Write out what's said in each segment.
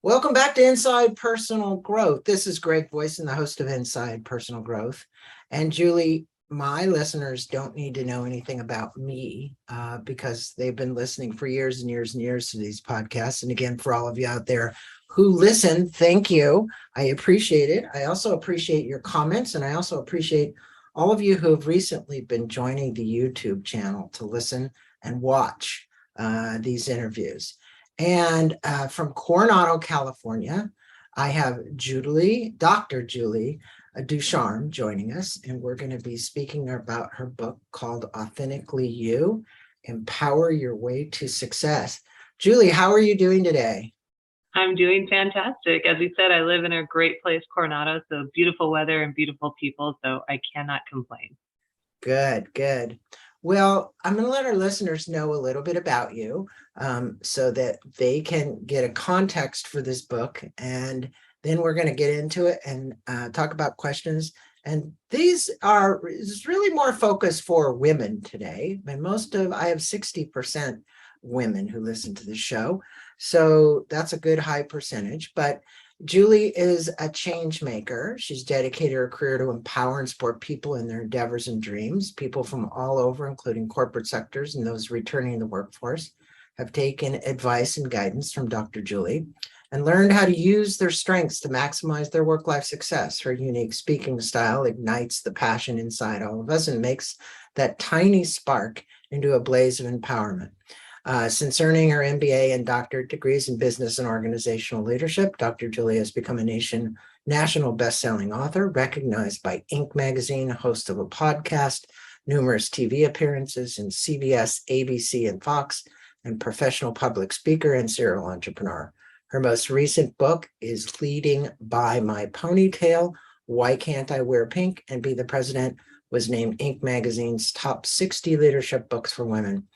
Welcome back to Inside Personal Growth. This is Greg Boyson, the host of Inside Personal Growth. And Julie, my listeners don't need to know anything about me because they've been listening for years and years and years to these podcasts. And again, for all of you out there who listen, thank you. I appreciate it. I also appreciate your comments, and I also appreciate all of you who have recently been joining the YouTube channel to listen and watch these interviews. And from Coronado, California, I have Dr. Julie Ducharme joining us, and we're going to be speaking about her book called Authentically You, Empower Your Way to Success. Julie, how are you doing today? I'm doing fantastic. As you said, I live in a great place, Coronado, so beautiful weather and beautiful people, so I cannot complain. Good, good. Well, I'm going to let our listeners know a little bit about you so that they can get a context for this book. And then we're going to get into it and talk about questions. And these is really more focused for women today. And I have 60% women who listen to the show. So that's a good high percentage. But Julie is a change maker. She's dedicated her career to empower and support people in their endeavors and dreams. People from all over, including corporate sectors and those returning to the workforce, have taken advice and guidance from Dr. Julie and learned how to use their strengths to maximize their work-life success. Her unique speaking style ignites the passion inside all of us and makes that tiny spark into a blaze of empowerment. Since earning her MBA and Doctorate degrees in business and organizational leadership, Dr. Julie has become a national best-selling author, recognized by Inc. magazine, host of a podcast, numerous TV appearances in CBS, ABC, and Fox, and professional public speaker and serial entrepreneur. Her most recent book is Leading by My Ponytail, Why Can't I Wear Pink and Be the President, was named Inc. magazine's top 60 leadership books for women.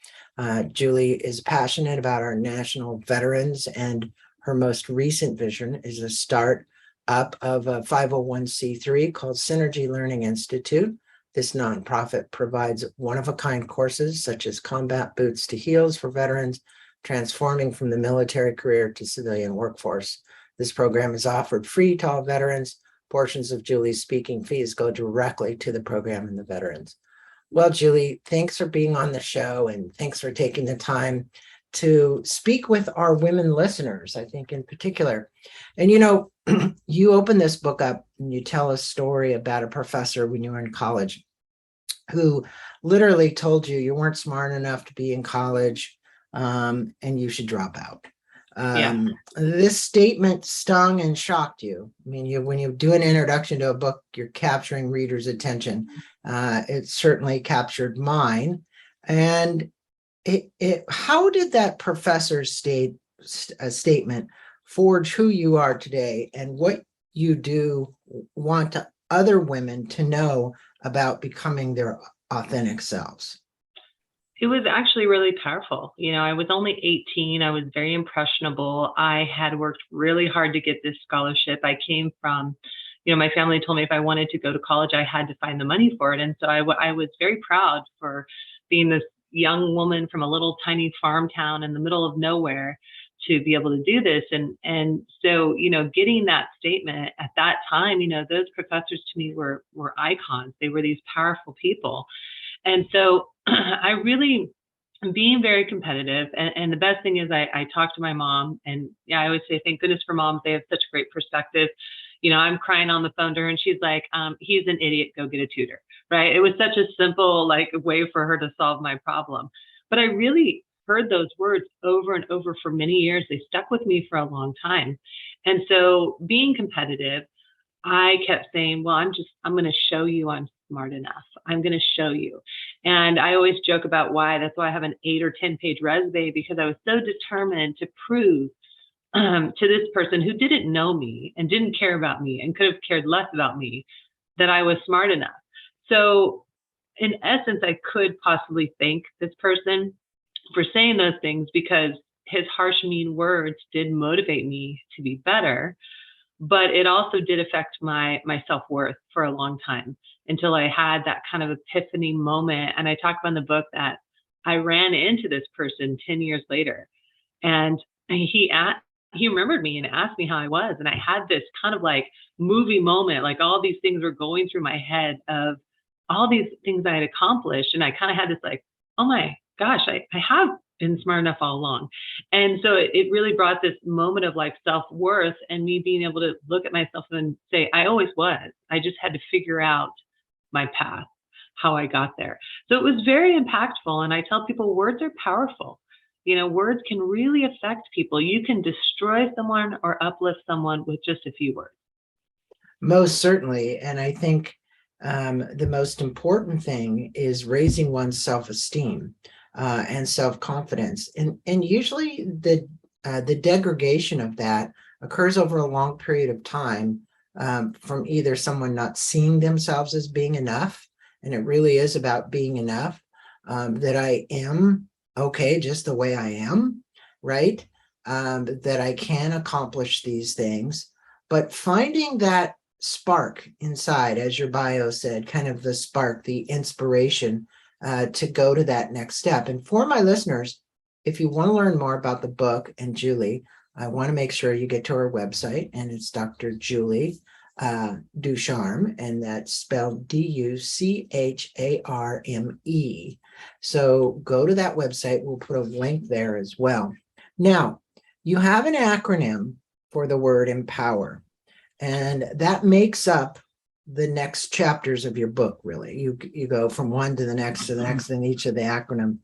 Julie is passionate about our national veterans, and her most recent vision is the start up of a 501c3 called Synergy Learning Institute. This nonprofit provides one-of-a-kind courses such as Combat Boots to Heels for veterans, transforming from the military career to civilian workforce. This program is offered free to all veterans. Portions of Julie's speaking fees go directly to the program and the veterans. Well, Julie, thanks for being on the show, and thanks for taking the time to speak with our women listeners, I think in particular. And, you open this book up and you tell a story about a professor when you were in college who literally told you weren't smart enough to be in college and you should drop out. This statement stung and shocked you. I mean, when you do an introduction to a book, you're capturing readers' attention. It certainly captured mine. And how did that professor's statement forge who you are today and what you do want other women to know about becoming their authentic selves? It was actually really powerful. I was only 18. I was very impressionable. I had worked really hard to get this scholarship. I came from, my family told me if I wanted to go to college, I had to find the money for it. And so I was very proud for being this young woman from a little tiny farm town in the middle of nowhere to be able to do this. And so, getting that statement at that time, those professors to me were icons. They were these powerful people. And so I really am being very competitive. And the best thing is I talk to my mom, and I always say, thank goodness for moms. They have such great perspective. I'm crying on the phone to her and she's like, he's an idiot, go get a tutor, right? It was such a simple way for her to solve my problem. But I really heard those words over and over for many years. They stuck with me for a long time. And so being competitive, I kept saying, well, I'm going to show you I'm smart enough. I'm going to show you. And I always joke about why. That's why I have an 8 or 10 page resume, because I was so determined to prove to this person who didn't know me and didn't care about me and could have cared less about me that I was smart enough. So in essence, I could possibly thank this person for saying those things, because his harsh, mean words did motivate me to be better. But it also did affect my self-worth for a long time, until I had that kind of epiphany moment. And I talk about in the book that I ran into this person 10 years later, and he asked he remembered me and asked me how I was. And I had this kind of like movie moment, like all these things were going through my head of all these things I had accomplished. And I kind of had this like, oh my gosh, I have been smart enough all along. And so it really brought this moment of like self-worth and me being able to look at myself and say, I always was. I just had to figure out my path, how I got there. So it was very impactful. And I tell people words are powerful. Words can really affect people. You can destroy someone or uplift someone with just a few words. Most certainly. And I think the most important thing is raising one's self-esteem and self-confidence. And usually the degradation of that occurs over a long period of time from either someone not seeing themselves as being enough, and it really is about being enough, that I am okay just the way I am, right? That I can accomplish these things, but finding that spark inside, as your bio said, kind of the spark, the inspiration to go to that next step. And for my listeners, if you want to learn more about the book and Julie, I want to make sure you get to her website, and it's Dr. Julie Ducharme, and that's spelled Ducharme. So go to that website. We'll put a link there as well. Now, you have an acronym for the word empower, and that makes up the next chapters of your book, really. You go from one to the next in each of the acronym.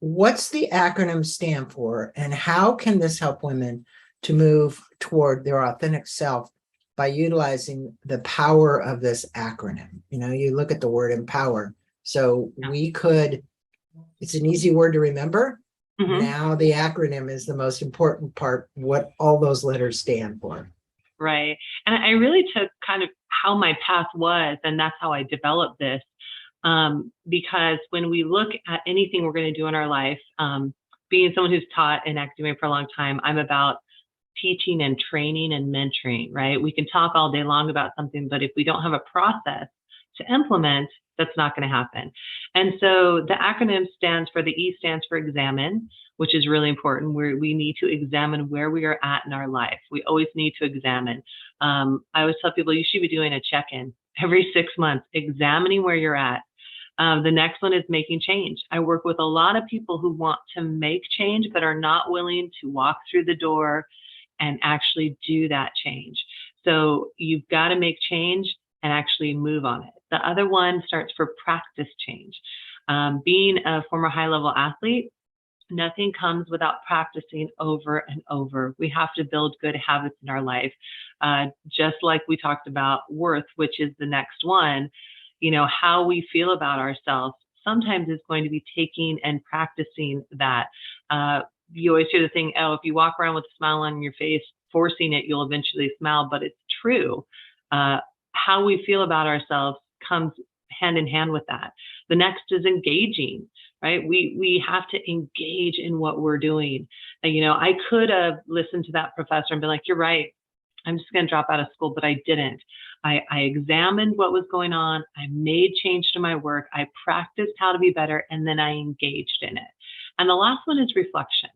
What's the acronym stand for, and how can this help women to move toward their authentic self by utilizing the power of this acronym? You look at the word empower. So it's an easy word to remember. Mm-hmm. Now the acronym is the most important part, what all those letters stand for. Right. And I really took kind of how my path was, and that's how I developed this. Because when we look at anything we're going to do in our life, being someone who's taught in academia for a long time, I'm about teaching and training and mentoring, right? We can talk all day long about something, but if we don't have a process to implement, that's not going to happen. And so the acronym stands for, the E stands for examine, which is really important, where we need to examine where we are at in our life. We always need to examine. I always tell people you should be doing a check-in every 6 months, examining where you're at. The next one is making change. I work with a lot of people who want to make change, but are not willing to walk through the door and actually do that change. So you've got to make change and actually move on it. The other one starts for practice change. Being a former high-level athlete, nothing comes without practicing over and over. We have to build good habits in our life. Just like we talked about worth, which is the next one, how we feel about ourselves sometimes is going to be taking and practicing that. You always hear the thing, if you walk around with a smile on your face, forcing it, you'll eventually smile, but it's true. How we feel about ourselves comes hand in hand with that. The next is engaging, right? We have to engage in what we're doing. And, I could have listened to that professor and been like, you're right, I'm just going to drop out of school, but I didn't. I examined what was going on. I made change to my work. I practiced how to be better, and then I engaged in it. And the last one is reflection.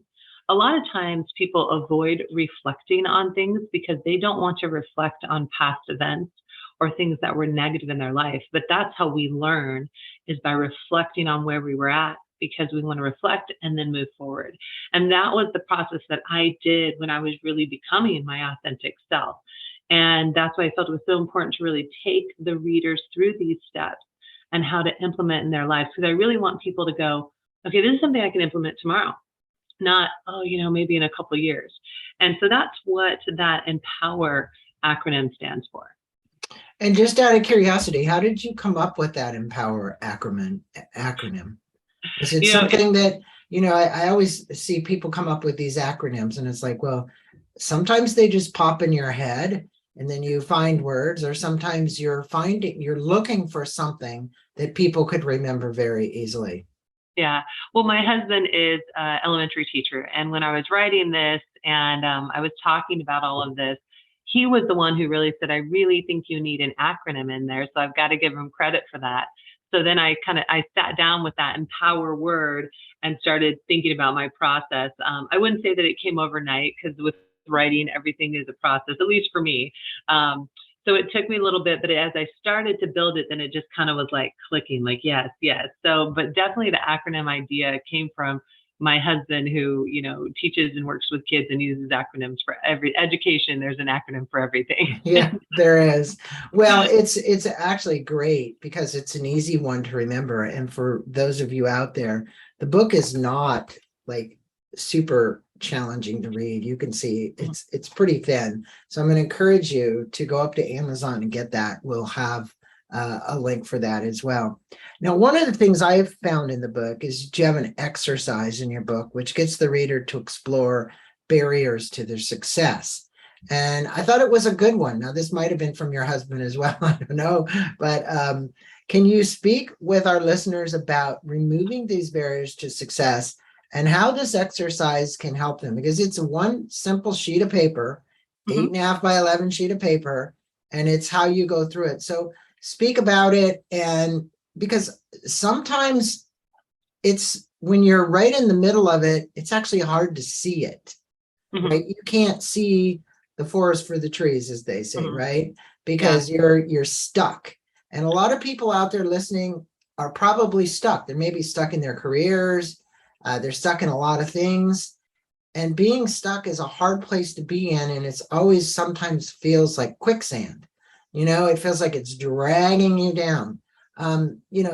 A lot of times people avoid reflecting on things because they don't want to reflect on past events or things that were negative in their life. But that's how we learn, is by reflecting on where we were at, because we want to reflect and then move forward. And that was the process that I did when I was really becoming my authentic self. And that's why I felt it was so important to really take the readers through these steps and how to implement in their lives. Because I really want people to go, okay, this is something I can implement tomorrow, not, maybe in a couple of years. And so that's what that EMPOWER acronym stands for. And just out of curiosity, how did you come up with that EMPOWER acronym? Is it something that, I always see people come up with these acronyms, and it's like, well, sometimes they just pop in your head and then you find words, or sometimes you're looking for something that people could remember very easily. Yeah. Well, my husband is an elementary teacher. And when I was writing this and I was talking about all of this, he was the one who really said, I really think you need an acronym in there. So I've got to give him credit for that. So then I sat down with that empower word and started thinking about my process. I wouldn't say that it came overnight, because with writing, everything is a process, at least for me. So it took me a little bit, but as I started to build it, then it just kind of was like clicking, like, yes, yes. So, but definitely the acronym idea came from my husband, who, teaches and works with kids and uses acronyms for every education. There's an acronym for everything. Yeah, there is. Well, it's actually great because it's an easy one to remember. And for those of you out there, the book is not like super challenging to read. You can see it's pretty thin. So I'm going to encourage you to go up to Amazon and get that. We'll have a link for that as well. Now, one of the things I've found in the book is you have an exercise in your book, which gets the reader to explore barriers to their success. And I thought it was a good one. Now, this might have been from your husband as well. I don't know. But can you speak with our listeners about removing these barriers to success and how this exercise can help them? Because it's one simple sheet of paper, 8.5 by 11 sheet of paper, and it's how you go through it. So speak about it. And because sometimes it's when you're right in the middle of it, it's actually hard to see it, right? You can't see the forest for the trees, as they say, right? Because you're stuck. And a lot of people out there listening are probably stuck. They're maybe stuck in their careers. They're stuck in a lot of things. And being stuck is a hard place to be in. And it's always sometimes feels like quicksand. It feels like it's dragging you down.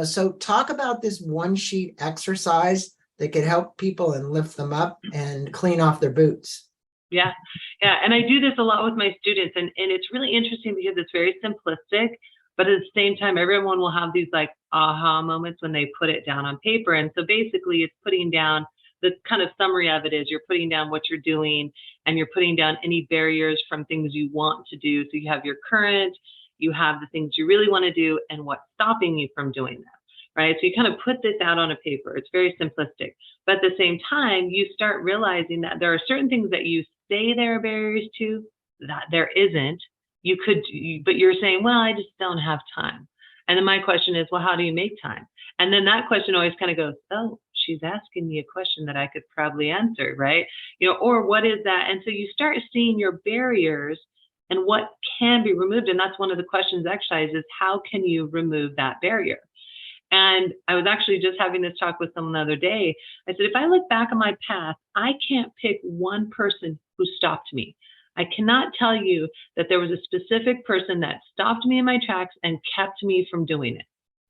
So talk about this one sheet exercise that could help people and lift them up and clean off their boots. Yeah. And I do this a lot with my students, and it's really interesting because it's very simplistic, but at the same time, everyone will have these like aha moments when they put it down on paper. And so basically it's putting down, the kind of summary of it is you're putting down what you're doing, and you're putting down any barriers from things you want to do. So you have your current, you have the things you really want to do, and what's stopping you from doing them. Right. So you kind of put this out on a paper. It's very simplistic. But at the same time, you start realizing that there are certain things that you say there are barriers to that there isn't. But you're saying, well, I just don't have time. And then my question is, well, how do you make time? And then that question always kind of goes, oh, she's asking me a question that I could probably answer, right? Or what is that? And so you start seeing your barriers and what can be removed. And that's one of the questions exercise is, how can you remove that barrier? And I was actually just having this talk with someone the other day. I said, if I look back on my path, I can't pick one person who stopped me. I cannot tell you that there was a specific person that stopped me in my tracks and kept me from doing it,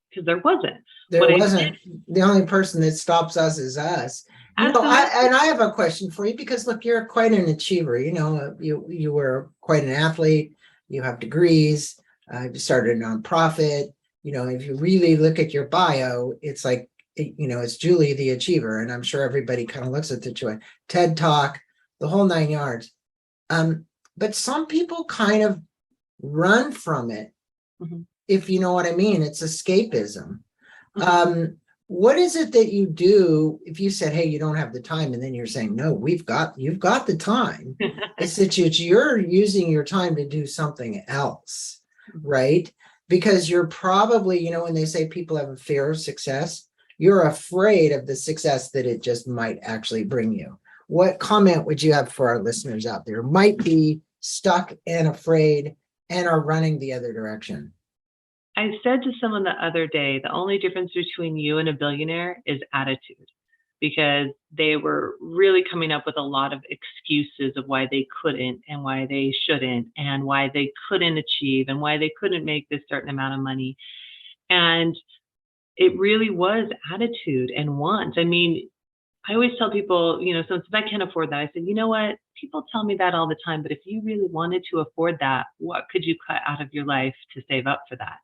because there wasn't. The only person that stops us is us. I have a question for you, because look, you're quite an achiever. You were quite an athlete. You have degrees. You started a nonprofit. If you really look at your bio, it's like, it's Julie the Achiever. And I'm sure everybody kind of looks at the TED Talk, the whole 9 yards. But some people kind of run from it, if you know what I mean. It's escapism. What is it that you do if you said, hey, you don't have the time, and then you're saying, no, you've got the time. It's that you're using your time to do something else, right? Because you're probably, when they say people have a fear of success, you're afraid of the success that it just might actually bring you. What comment would you have for our listeners out there who might be stuck and afraid and are running the other direction? I said to someone the other day, the only difference between you and a billionaire is attitude, because they were really coming up with a lot of excuses of why they couldn't and why they shouldn't and why they couldn't achieve and why they couldn't make this certain amount of money. And it really was attitude and want. I mean, I always tell people, so if I can't afford that, I said, you know what? People tell me that all the time, but if you really wanted to afford that, what could you cut out of your life to save up for that?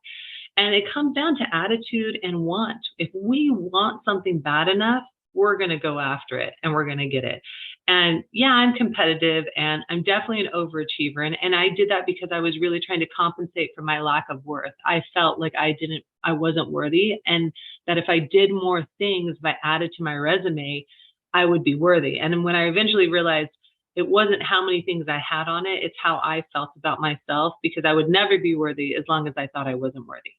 And it comes down to attitude and want. If we want something bad enough, we're going to go after it and we're going to get it. And yeah, I'm competitive and I'm definitely an overachiever. And I did that because I was really trying to compensate for my lack of worth. I felt like I wasn't worthy, and that if I did more things by added to my resume, I would be worthy. And when I eventually realized it wasn't how many things I had on it, it's how I felt about myself, because I would never be worthy as long as I thought I wasn't worthy.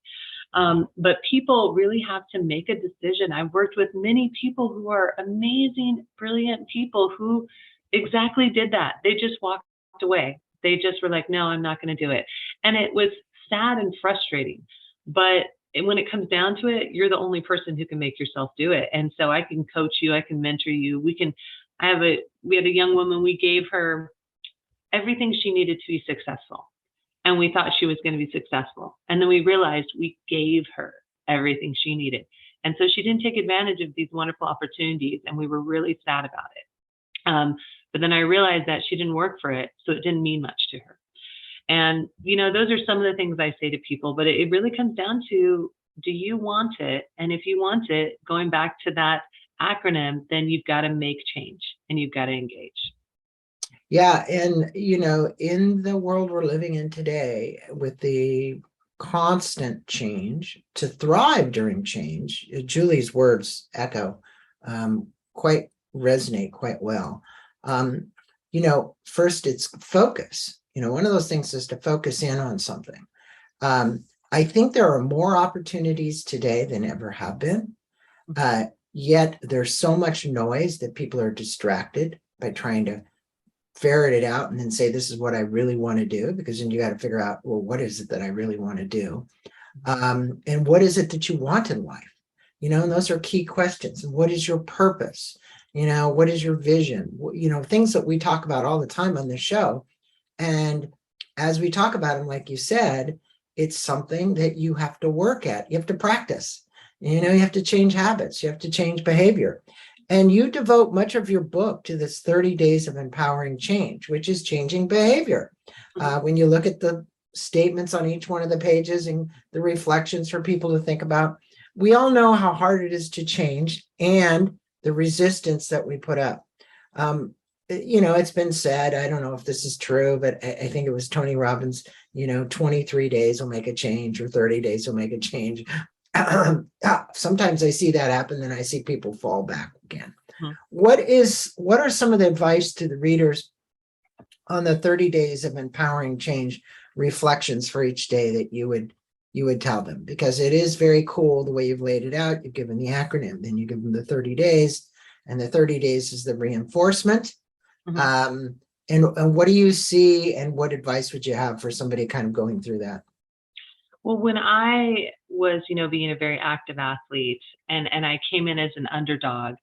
But people really have to make a decision. I've worked with many people who are amazing, brilliant people who exactly did that. They just walked away. They just were like, no, I'm not going to do it. And it was sad and frustrating. But when it comes down to it, you're the only person who can make yourself do it. And so I can coach you, I can mentor you. We had a young woman, we gave her everything she needed to be successful. And we thought she was going to be successful. And then we realized we gave her everything she needed. And so she didn't take advantage of these wonderful opportunities. And we were really sad about it. But then I realized that she didn't work for it. So it didn't mean much to her. And, those are some of the things I say to people. But it really comes down to, do you want it? And if you want it, going back to that acronym, then you've got to make change and you've got to engage. Yeah. And, in the world we're living in today, with the constant change, to thrive during change, Julie's words resonate quite well. First it's focus. One of those things is to focus in on something. I think there are more opportunities today than ever have been. Yet there's so much noise that people are distracted by trying to ferret it out and then say, this is what I really want to do, because then you got to figure out, well, what is it that I really want to do? And what is it that you want in life? And those are key questions. And what is your purpose? What is your vision? Things that we talk about all the time on this show. And as we talk about them, like you said, it's something that you have to work at. You have to practice. You have to change habits. You have to change behavior. And you devote much of your book to this 30 days of empowering change, which is changing behavior. When you look at the statements on each one of the pages and the reflections for people to think about, we all know how hard it is to change and the resistance that we put up. It's been said, I don't know if this is true, but I think it was Tony Robbins, 23 days will make a change, or 30 days will make a change. Sometimes I see that happen, then I see people fall back again. What are some of the advice to the readers on the 30 days of empowering change reflections for each day that you would tell them? Because it is very cool the way you've laid it out. You've given the acronym, then you give them the 30 days, and the 30 days is the reinforcement. And what do you see, and what advice would you have for somebody kind of going through that? Well, when I was, being a very active athlete and I came in as an underdog,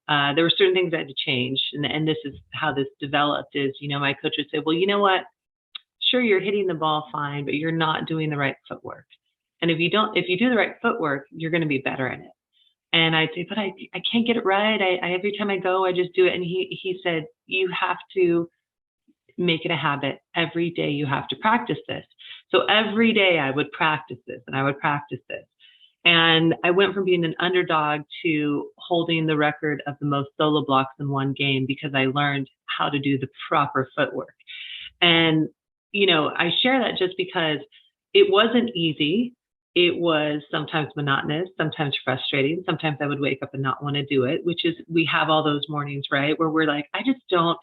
there were certain things I had to change. And this is how this developed is, my coach would say, well, you know what? Sure, you're hitting the ball fine, but you're not doing the right footwork. And if you do the right footwork, you're going to be better in it. And I'd say, but I can't get it right. I every time I go, I just do it. And he said, you have to make it a habit. Every day you have to practice this. So every day I would practice this and I would practice this. And I went from being an underdog to holding the record of the most solo blocks in one game, because I learned how to do the proper footwork. And, I share that just because it wasn't easy. It was sometimes monotonous, sometimes frustrating. Sometimes I would wake up and not want to do it, which is, we have all those mornings, right, where we're like, I don't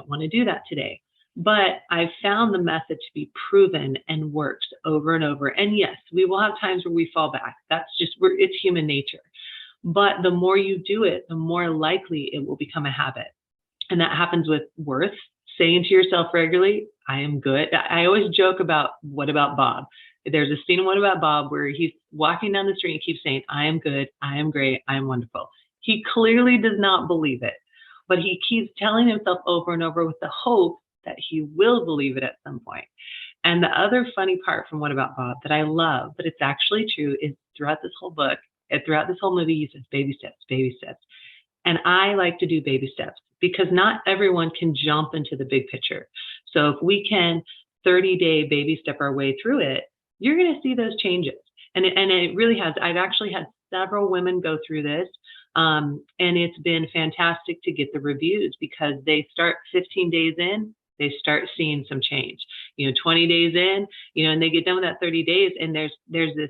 want to do that today. But I found the method to be proven and works over and over. And yes, we will have times where we fall back. That's just it's human nature. But the more you do it, the more likely it will become a habit. And that happens with worth, saying to yourself regularly, I am good. I always joke about, what about Bob? There's a scene in What About Bob where he's walking down the street and keeps saying, I am good, I am great, I am wonderful. He clearly does not believe it, but he keeps telling himself over and over with the hope that he will believe it at some point. And the other funny part from What About Bob that I love, but it's actually true, is throughout this whole book, throughout this whole movie, he says, baby steps, baby steps. And I like to do baby steps, because not everyone can jump into the big picture. So if we can 30-day baby step our way through it, you're going to see those changes. And it really has. I've actually had several women go through this. And it's been fantastic to get the reviews, because they start 15 days in, they start seeing some change, 20 days in, and they get done with that 30 days. And there's this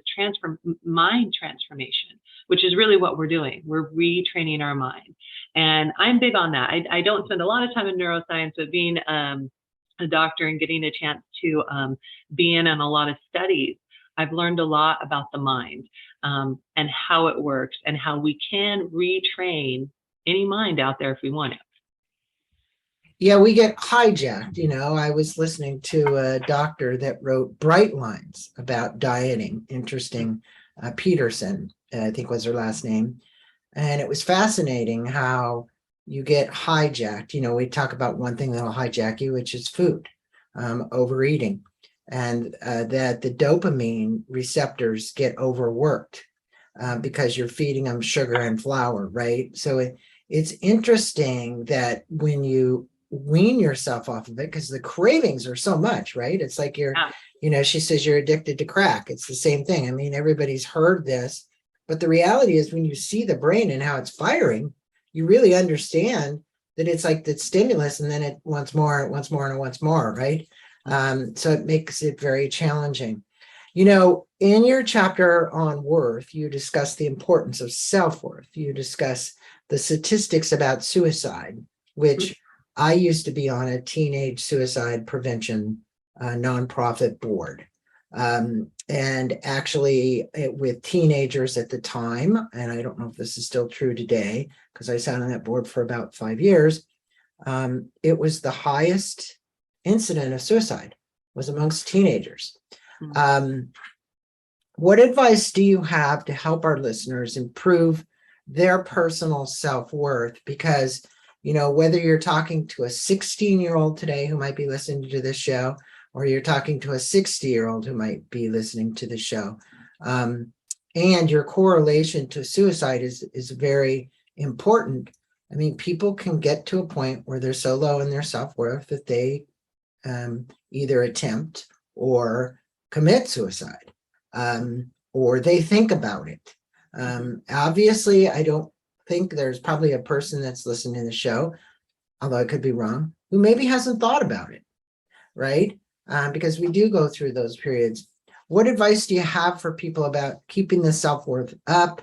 mind transformation, which is really what we're doing. We're retraining our mind. And I'm big on that. I don't spend a lot of time in neuroscience, but being a doctor and getting a chance to be in on a lot of studies, I've learned a lot about the mind, and how it works and how we can retrain any mind out there if we want it. Yeah, we get hijacked. I was listening to a doctor that wrote Bright Lines about dieting. Interesting. Peterson, I think was her last name. And it was fascinating how you get hijacked. We talk about one thing that'll hijack you, which is food, overeating, and that the dopamine receptors get overworked because you're feeding them sugar and flour, right? So it's interesting that when you wean yourself off of it, because the cravings are so much, right? It's like she says you're addicted to crack. It's the same thing. I mean, everybody's heard this, but the reality is when you see the brain and how it's firing, you really understand that it's like the stimulus and then it wants more, it wants more, and it wants more, right? So it makes it very challenging. In your chapter on worth, you discuss the importance of self-worth. You discuss the statistics about suicide, which I used to be on a teenage suicide prevention nonprofit board. And actually with teenagers at the time, and I don't know if this is still true today, because I sat on that board for about 5 years, it was the highest incident of suicide was amongst teenagers. What advice do you have to help our listeners improve their personal self-worth? Because, whether you're talking to a 16-year-old today who might be listening to this show, or you're talking to a 60-year-old who might be listening to the show, and your correlation to suicide is very important. I mean, people can get to a point where they're so low in their self-worth that they either attempt or commit suicide, or they think about it. Obviously, I don't think there's probably a person that's listening to the show, although I could be wrong, who maybe hasn't thought about it, right? Because we do go through those periods. What advice do you have for people about keeping the self-worth up,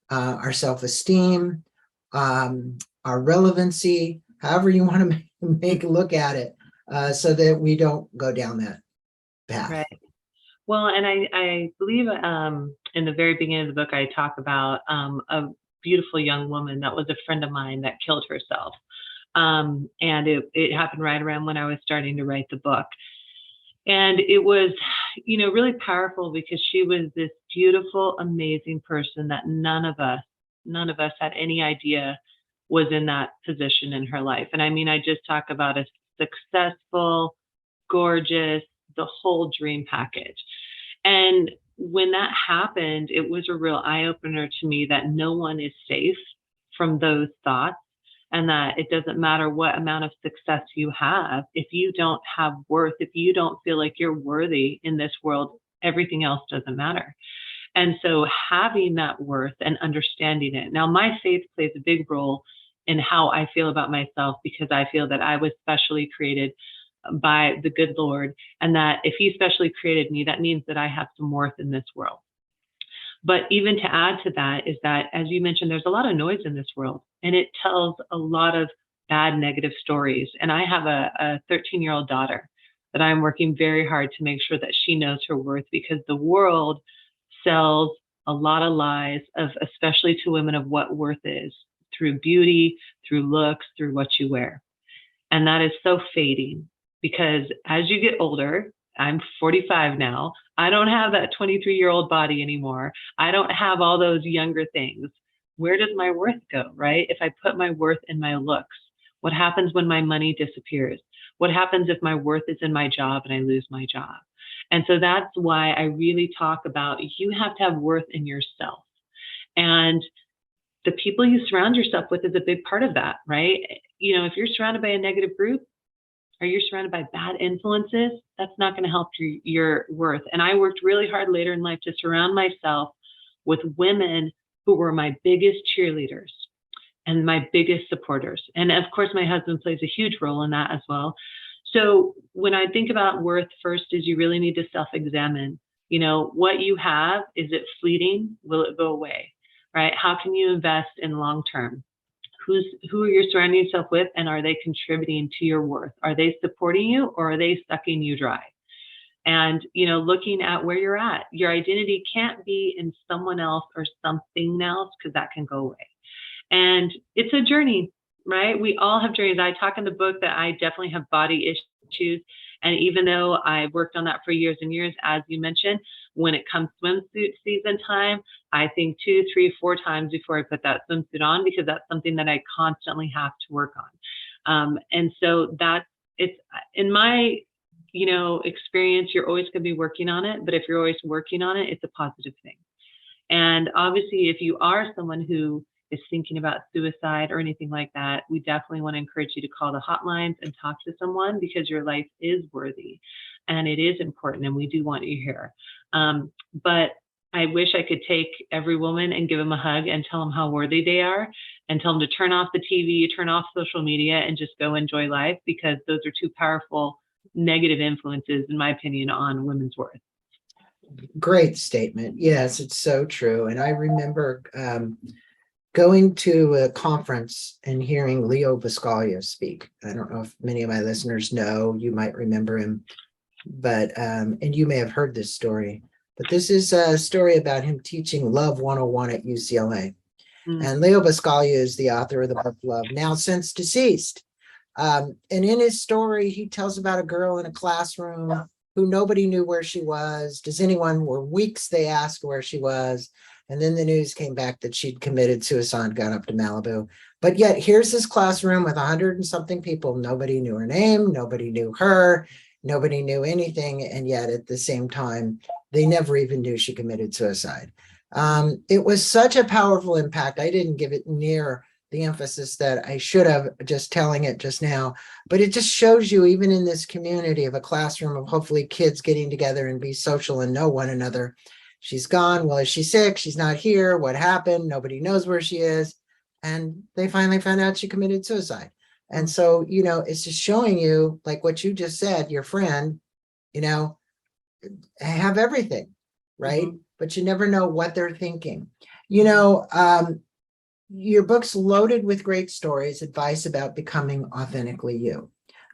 our self-esteem, our relevancy, however you want to make a look at it, so that we don't go down that path? Right. Well, and I believe in the very beginning of the book, I talk about a beautiful young woman that was a friend of mine that killed herself. And it happened right around when I was starting to write the book. And it was, really powerful because she was this beautiful, amazing person that none of us had any idea was in that position in her life. And I mean, I just talk about a successful, gorgeous, the whole dream package. And when that happened, it was a real eye-opener to me that no one is safe from those thoughts, and that it doesn't matter what amount of success you have. If you don't have worth, if you don't feel like you're worthy in this world, everything else doesn't matter. And so having that worth and understanding it. Now, my faith plays a big role in how I feel about myself, because I feel that I was specially created by the good Lord, and that if he specially created me, that means that I have some worth in this world. But even to add to that is that, as you mentioned, there's a lot of noise in this world, and it tells a lot of bad, negative stories. And I have a 13-year-old daughter that I'm working very hard to make sure that she knows her worth, because the world sells a lot of lies, especially to women, of what worth is through beauty, through looks, through what you wear. And that is so fading, because as you get older, I'm 45 now, I don't have that 23-year-old body anymore. I don't have all those younger things. Where does my worth go, right? If I put my worth in my looks, what happens when my money disappears? What happens if my worth is in my job and I lose my job? And so that's why I really talk about, you have to have worth in yourself. And the people you surround yourself with is a big part of that, right? If you're surrounded by a negative group, or you're surrounded by bad influences, that's not going to help your worth. And I worked really hard later in life to surround myself with women who were my biggest cheerleaders and my biggest supporters. And of course, my husband plays a huge role in that as well. So when I think about worth, first is you really need to self-examine. What you have, is it fleeting? Will it go away? Right? How can you invest in long-term? Who are you surrounding yourself with, and are they contributing to your worth? Are they supporting you, or are they sucking you dry? And, looking at where you're at, your identity can't be in someone else or something else, because that can go away. And it's a journey, right? We all have journeys. I talk in the book that I definitely have body issues. And even though I've worked on that for years and years, as you mentioned, when it comes swimsuit season time, I think 2, 3, 4 times before I put that swimsuit on, because that's something that I constantly have to work on. And so it's in my, experience, you're always going to be working on it. But if you're always working on it, it's a positive thing. And obviously, if you are someone who is thinking about suicide or anything like that, we definitely want to encourage you to call the hotlines and talk to someone, because your life is worthy and it is important, and we do want you here. But I wish I could take every woman and give them a hug and tell them how worthy they are, and tell them to turn off the TV, turn off social media, and just go enjoy life, because those are two powerful negative influences, in my opinion, on women's worth. Great statement. Yes, it's so true. And I remember going to a conference and hearing Leo Buscaglia speak. I don't know if many of my listeners know, you might remember him, but and you may have heard this story, but this is a story about him teaching Love 101 at UCLA. And Leo Buscaglia is the author of the book Love, now since deceased. And in his story, he tells about a girl in a classroom who nobody knew where she was. Does anyone? For weeks they asked where she was. And then the news came back that she'd committed suicide, gone up to Malibu. But yet here's this classroom with 100 and something people. Nobody knew her name. Nobody knew her. Nobody knew anything. And yet at the same time, they never even knew she committed suicide. It was such a powerful impact. I didn't give it near the emphasis that I should have, just telling it just now, but it just shows you, even in this community of a classroom of hopefully kids getting together and be social and know one another. She's gone. Well, is she sick? She's not here. What happened? Nobody knows where she is. And they finally found out she committed suicide. And so, it's just showing you, like what you just said, your friend, have everything, right? Mm-hmm. But you never know what they're thinking. Your book's loaded with great stories, advice about becoming authentically you.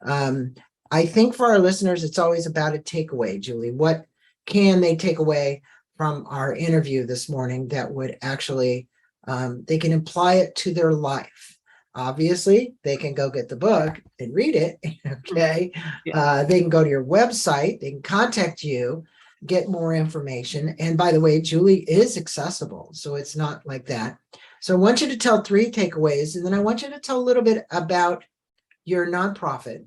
I think for our listeners, it's always about a takeaway, Julie. What can they take away from our interview this morning that would actually, they can apply it to their life? Obviously, they can go get the book and read it, okay? Yeah. They can go to your website, they can contact you, get more information. And by the way, Julie is accessible, so it's not like that. So I want you to tell 3 takeaways, and then I want you to tell a little bit about your nonprofit,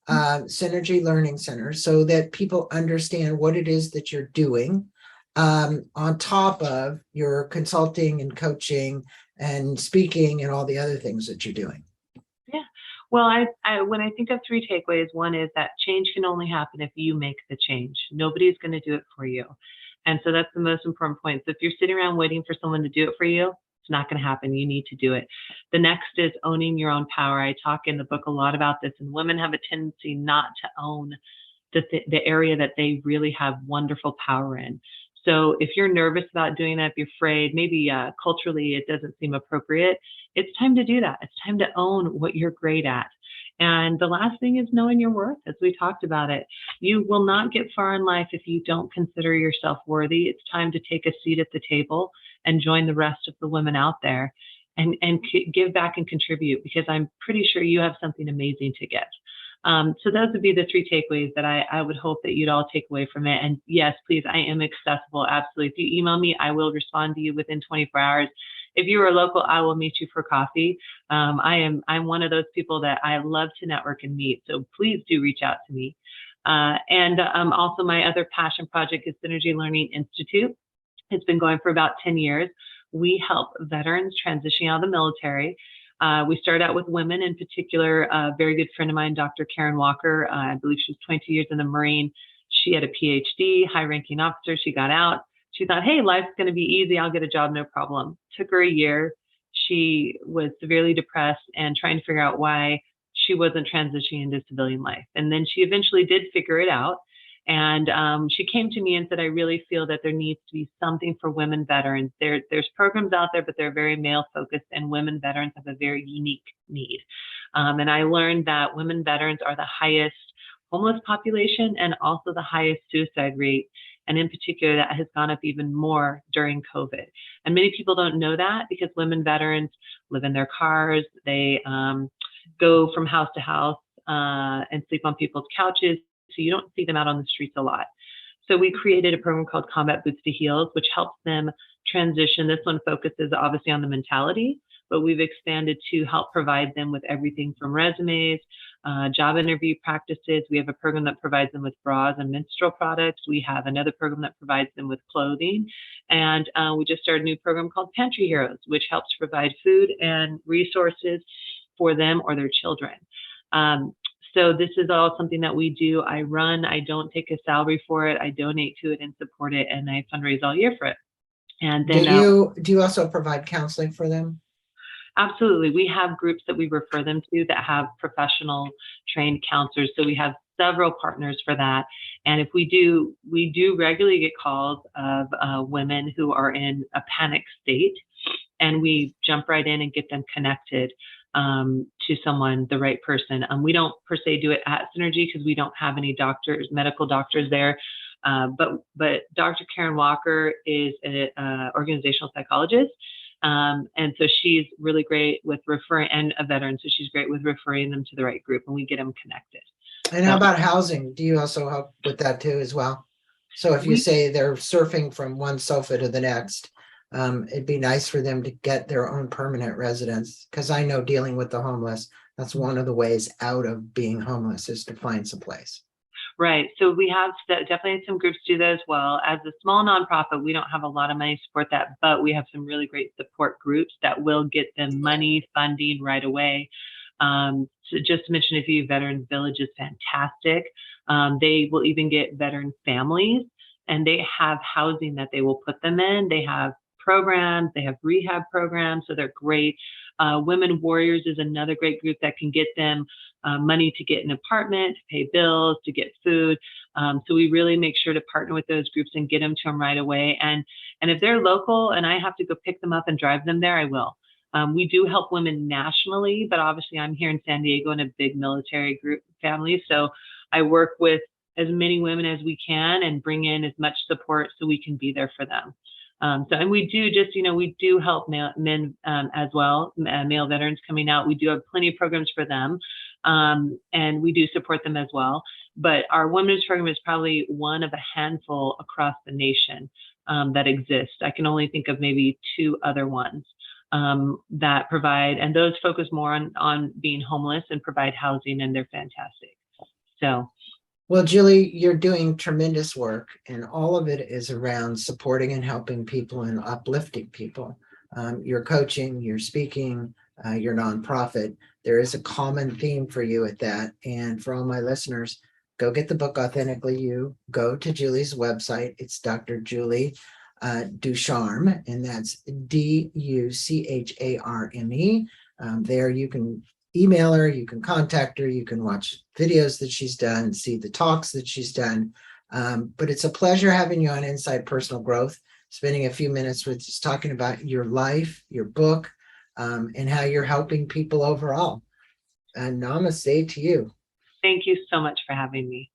Synergy Learning Center, so that people understand what it is that you're doing on top of your consulting and coaching and speaking and all the other things that you're doing. Yeah. Well, when I think of 3 takeaways, one is that change can only happen if you make the change. Nobody's going to do it for you. And so that's the most important point. So if you're sitting around waiting for someone to do it for you, it's not going to happen. You need to do it. The next is owning your own power. I talk in the book a lot about this, and women have a tendency not to own the area that they really have wonderful power in. So if you're nervous about doing that, if you're afraid, maybe culturally it doesn't seem appropriate, it's time to do that. It's time to own what you're great at. And the last thing is knowing your worth, as we talked about it. You will not get far in life if you don't consider yourself worthy. It's time to take a seat at the table and join the rest of the women out there and give back and contribute, because I'm pretty sure you have something amazing to give. So those would be the 3 takeaways that I would hope that you'd all take away from it. And yes, please, I am accessible. Absolutely. If you email me, I will respond to you within 24 hours. If you are local, I will meet you for coffee. I'm one of those people that I love to network and meet. So please do reach out to me. And also my other passion project is Synergy Learning Institute. It's been going for about 10 years. We help veterans transitioning out of the military. We started out with women, in particular. A very good friend of mine, Dr. Karen Walker, I believe she was 22 years in the Marine. She had a PhD, high-ranking officer. She got out. She thought, hey, life's going to be easy. I'll get a job, no problem. Took her a year. She was severely depressed and trying to figure out why she wasn't transitioning into civilian life. And then she eventually did figure it out. And she came to me and said, I really feel that there needs to be something for women veterans. There's programs out there, but they're very male focused, and women veterans have a very unique need. And I learned that women veterans are the highest homeless population and also the highest suicide rate. And in particular, that has gone up even more during COVID. And many people don't know that because women veterans live in their cars. They go from house to house and sleep on people's couches. So you don't see them out on the streets a lot. So we created a program called Combat Boots to Heels, which helps them transition. This one focuses obviously on the mentality, but we've expanded to help provide them with everything from resumes, job interview practices. We have a program that provides them with bras and menstrual products. We have another program that provides them with clothing. And we just started a new program called Pantry Heroes, which helps provide food and resources for them or their children. So this is all something that we do. I run, I don't take a salary for it. I donate to it and support it, and I fundraise all year for it. And then do you also provide counseling for them? Absolutely. We have groups that we refer them to that have professional trained counselors. So we have several partners for that. And if we do regularly get calls of women who are in a panic state, and we jump right in and get them connected to someone, the right person. We don't per se do it at Synergy because we don't have any doctors, medical doctors there. But Dr. Karen Walker is an organizational psychologist. And so she's really great with referring, and a veteran. So she's great with referring them to the right group, and we get them connected. And how about housing? Do you also help with that too as well? So if you say they're surfing from one sofa to the next, it'd be nice for them to get their own permanent residence. Because I know dealing with the homeless, that's one of the ways out of being homeless is to find some place. Right. So we have definitely some groups do that as well. As a small nonprofit, we don't have a lot of money to support that, but we have some really great support groups that will get them money, funding right away. So just to mention a few, Veterans Village is fantastic. They will even get veteran families, and they have housing that they will put them in. They have programs, they have rehab programs, so they're great. Women Warriors is another great group that can get them money to get an apartment, to pay bills, to get food. So we really make sure to partner with those groups and get them to them right away. And if they're local and I have to go pick them up and drive them there, I will. We do help women nationally, but obviously I'm here in San Diego in a big military group family. So I work with as many women as we can and bring in as much support so we can be there for them. And we do just, we do help men as well, male veterans coming out. We do have plenty of programs for them, and we do support them as well. But our women's program is probably one of a handful across the nation that exist. I can only think of maybe 2 other ones that provide, and those focus more on being homeless and provide housing, and they're fantastic. So. Well, Julie, you're doing tremendous work, and all of it is around supporting and helping people and uplifting people. Your coaching, your speaking, your nonprofit, there is a common theme for you at that. And for all my listeners, go get the book, Authentically You. Go to Julie's website. It's Dr. Julie Ducharme, and that's Ducharme. There you can email her, you can contact her, you can watch videos that she's done, see the talks that she's done. But it's a pleasure having you on Inside Personal Growth, spending a few minutes with just talking about your life, your book, and how you're helping people overall. And namaste to you. Thank you so much for having me.